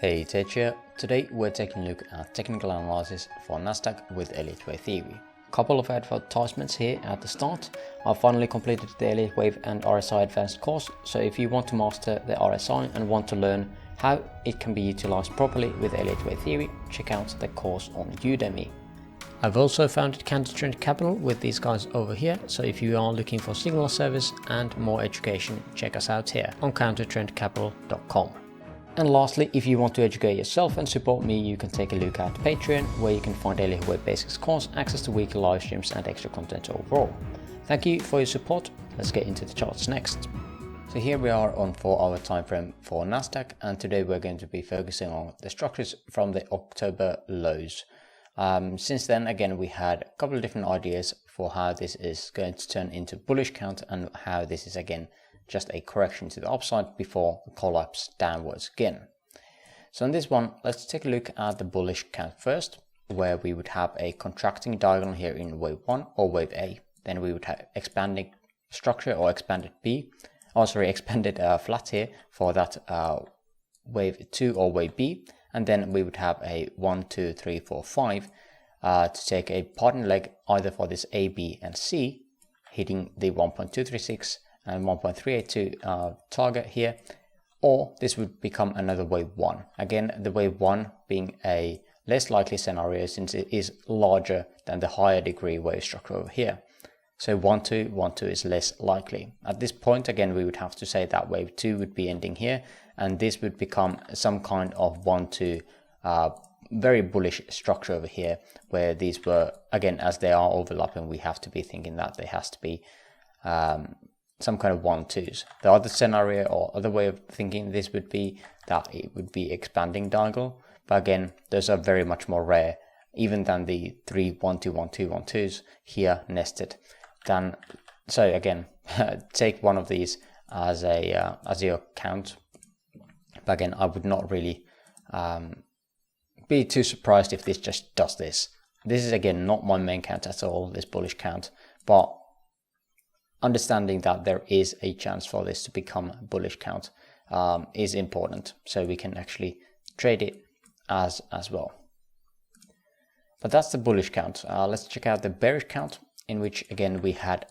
Hey, Tej here. Today we're taking a look at technical analysis for Nasdaq with Elliott Wave Theory. Couple of advertisements here at the start. I finally completed the Elliott Wave and RSI Advanced course, so if you want to master the RSI and want to learn how it can be utilized properly with Elliott Wave Theory, check out the course on Udemy. I've also founded Counter Trend Capital with these guys over here, so if you are looking for signal service and more education, check us out here on countertrendcapital.com. And lastly, if you want to educate yourself and support me, you can take a look at Patreon, where you can find Elliott Wave Basics course, access to weekly live streams and extra content overall. Thank you for your support. Let's get into the charts next. So here we are on 4-hour time frame for Nasdaq, and today we're going to be focusing on the structures from the October lows. Since then, again, we had a couple of different ideas for how this is going to turn into bullish count and how this is again just a correction to the upside before a collapse downwards again. So in this one, let's take a look at the bullish count first, where we would have a contracting diagonal here in wave 1 or wave A. Then we would have expanding structure or expanded expanded flat here for that wave 2 or wave B. And then we would have a 1, 2, 3, 4, 5 to take a partner leg either for this A, B, and C, hitting the 1.236 and 1.382 target here, or this would become another wave 1. Again, the wave 1 being a less likely scenario since it is larger than the higher degree wave structure over here. So 1, 2, 1, 2 is less likely. At this point, again, we would have to say that wave 2 would be ending here, and this would become some kind of 1, 2 very bullish structure over here, where these were, again, as they are overlapping, we have to be thinking that there has to be some kind of 1, 2s. The other scenario or other way of thinking this would be that it would be expanding diagonal, but again, those are very much more rare, even than the 3, 1, 2, 1, 2, 1, 2s here nested. So again, take one of these as your count. But again, I would not really be too surprised if this just does this. This is again not my main count at all, this bullish count, but understanding that there is a chance for this to become a bullish count is important, so we can actually trade it as well. But that's the bullish count. Let's check out the bearish count, in which again we had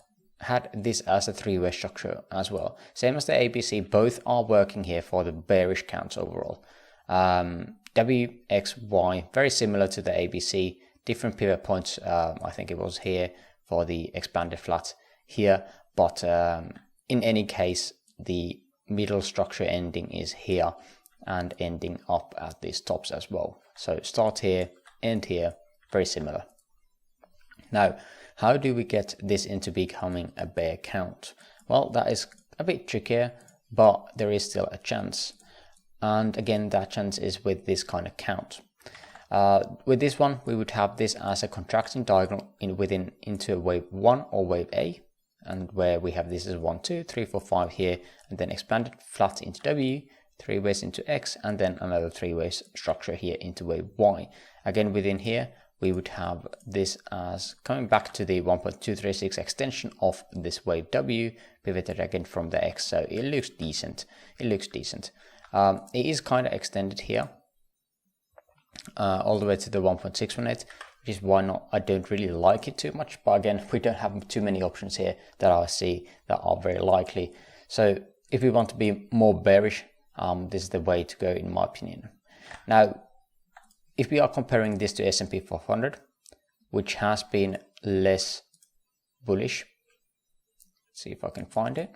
this as a three-way structure as well. Same as the ABC, both are working here for the bearish counts overall. W, X, Y, very similar to the ABC, different pivot points. I think it was here for the expanded flat here, but in any case, the middle structure ending is here and ending up at these tops as well. So start here, end here, very similar. Now, how do we get this into becoming a bear count? Well, that is a bit trickier, but there is still a chance. And again, that chance is with this kind of count. With this one, we would have this as a contracting diagonal into wave 1 or wave A, and where we have this as 1, 2, 3, 4, 5 here, and then expanded flat into W, 3 ways into X, and then another 3 ways structure here into wave Y. Again, within here, we would have this as coming back to the 1.236 extension of this wave W, pivoted again from the X, so it looks decent. It is kind of extended here, all the way to the 1.618, which is why not. I don't really like it too much, but again, we don't have too many options here that I see that are very likely. So if we want to be more bearish, this is the way to go in my opinion. Now, if we are comparing this to S&P 500, which has been less bullish, let's see if I can find it.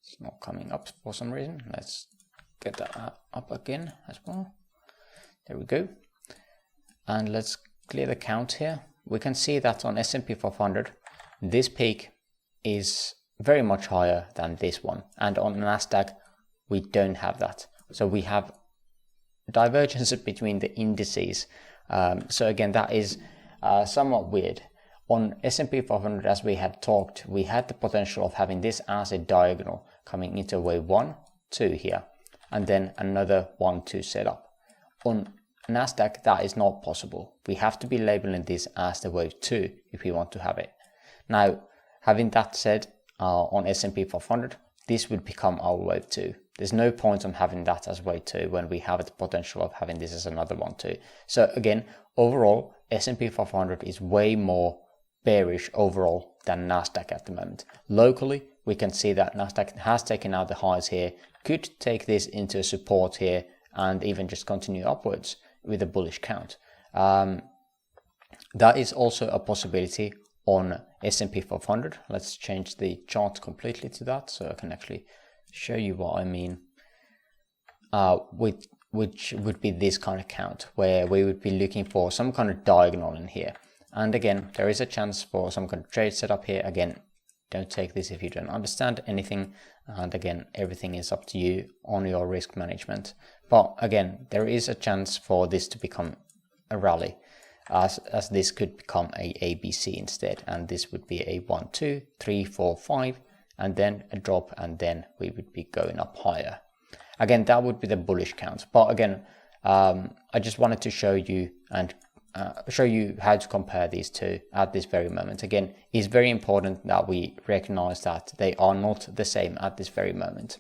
It's not coming up for some reason. Let's get that up again as well. There we go. And let's clear the count here. We can see that on S&P 500, this peak is very much higher than this one. And on Nasdaq, we don't have that. So we have divergence between the indices. So again, that is somewhat weird. On S&P 500, as we had talked, we had the potential of having this as a diagonal coming into wave 1, 2 here, and then another 1, 2 setup. On Nasdaq, that is not possible. We have to be labeling this as the wave 2 if we want to have it. Now, having that said, on S&P 500, this would become our wave 2. There's no point on having that as wave 2 when we have the potential of having this as another one too. So again, overall, S&P 500 is way more bearish overall than Nasdaq at the moment. Locally, we can see that Nasdaq has taken out the highs here, could take this into support here, and even just continue upwards with a bullish count. That is also a possibility on S&P 500. Let's change the chart completely to that so I can actually show you what I mean. Which would be this kind of count, where we would be looking for some kind of diagonal in here. And again, there is a chance for some kind of trade setup here. Again, don't take this if you don't understand anything. And again, everything is up to you on your risk management. But again, there is a chance for this to become a rally, as this could become a ABC instead. And this would be a 1, 2, 3, 4, 5, and then a drop, and then we would be going up higher. Again, that would be the bullish count. But again, I just wanted to show you and show you how to compare these two at this very moment. Again, it's very important that we recognize that they are not the same at this very moment.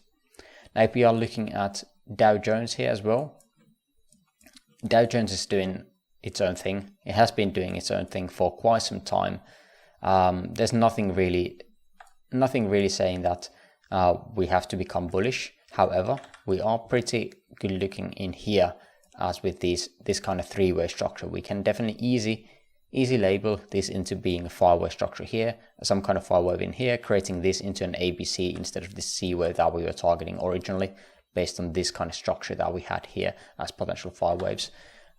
Now, if we are looking at Dow Jones here as well, Dow Jones is doing its own thing. It has been doing its own thing for quite some time. There's nothing really saying that we have to become bullish. However, we are pretty good looking in here, as with this kind of three-way structure. We can definitely easy label this into being a five-way structure here, some kind of five wave in here, creating this into an ABC instead of the C wave that we were targeting originally, based on this kind of structure that we had here as potential five waves.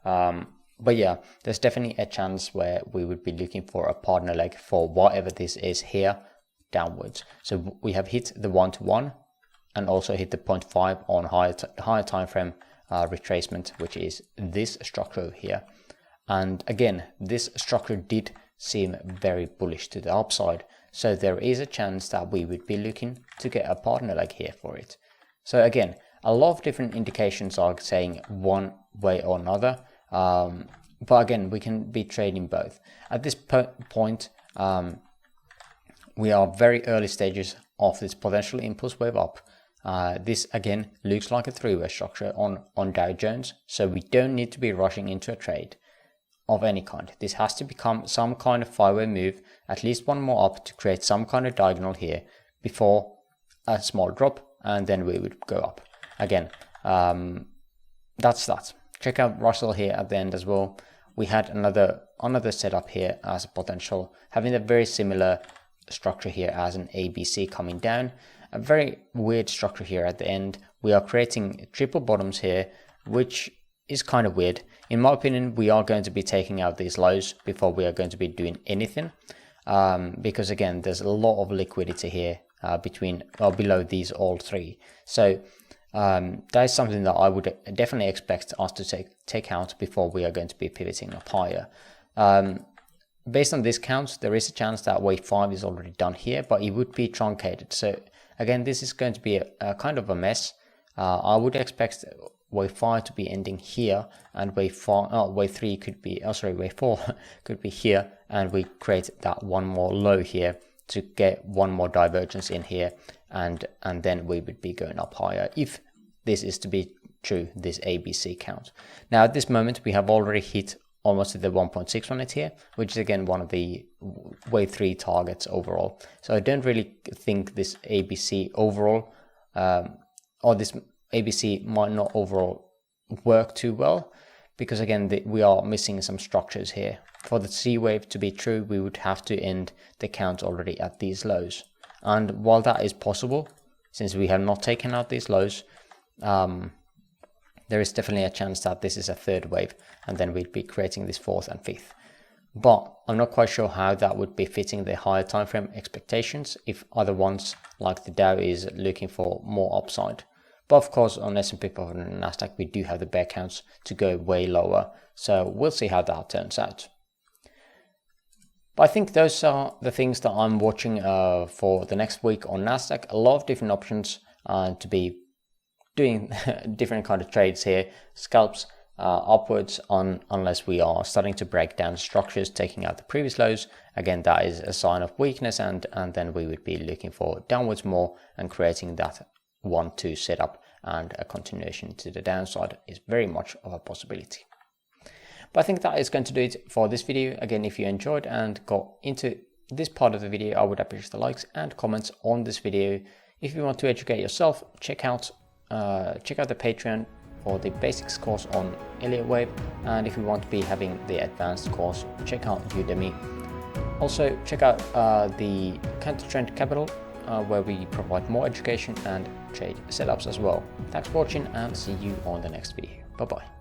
But yeah, there's definitely a chance where we would be looking for a partner leg for whatever this is here downwards. So we have hit the 1-to-1 and also hit the 0.5 on higher time frame retracement, which is this structure over here. And again, this structure did seem very bullish to the upside, so there is a chance that we would be looking to get a partner leg here for it. So again, a lot of different indications are saying one way or another, but again, we can be trading both. At this point, we are very early stages of this potential impulse wave up. This again looks like a three-way structure on Dow Jones, so we don't need to be rushing into a trade of any kind. This has to become some kind of five-way move, at least one more up to create some kind of diagonal here before a small drop, and then we would go up again. That's that. Check out Russell here at the end as well. We had another setup here as a potential, having a very similar structure here as an ABC coming down. A very weird structure here at the end. We are creating triple bottoms here, which is kind of weird. In my opinion, we are going to be taking out these lows before we are going to be doing anything, because again, there's a lot of liquidity here between or below these all three. So that is something that I would definitely expect us to take out before we are going to be pivoting up higher. Based on this count, there is a chance that wave 5 is already done here, but it would be truncated. So again, this is going to be a kind of a mess. I would expect wave 5 to be ending here, and wave 4 could be here, and we create that one more low here to get one more divergence in here, and then we would be going up higher if this is to be true, this ABC count. Now at this moment, we have already hit almost to the 1.6 on it here, which is again one of the wave 3 targets overall. So I don't really think this ABC overall, or this ABC might not overall work too well, because again, we are missing some structures here. For the C wave to be true, we would have to end the count already at these lows. And while that is possible, since we have not taken out these lows, there is definitely a chance that this is a third wave, and then we'd be creating this fourth and fifth. But I'm not quite sure how that would be fitting the higher time frame expectations if other ones like the Dow is looking for more upside. But of course, on S&P 500 and Nasdaq, we do have the bear counts to go way lower, so we'll see how that turns out. But I think those are the things that I'm watching for the next week on Nasdaq. A lot of different options to be doing different kind of trades here, scalps upwards unless we are starting to break down structures, taking out the previous lows. Again, that is a sign of weakness, and then we would be looking for downwards more and creating that 1-2 setup and a continuation to the downside is very much of a possibility. But I think that is going to do it for this video. Again, if you enjoyed and got into this part of the video, I would appreciate the likes and comments on this video. If you want to educate yourself, check out the Patreon for the basics course on Elliott Wave, and if you want to be having the advanced course, check out Udemy. Also check out the Counter Trend Capital, where we provide more education and trade setups as well. Thanks for watching and see you on the next video. Bye bye.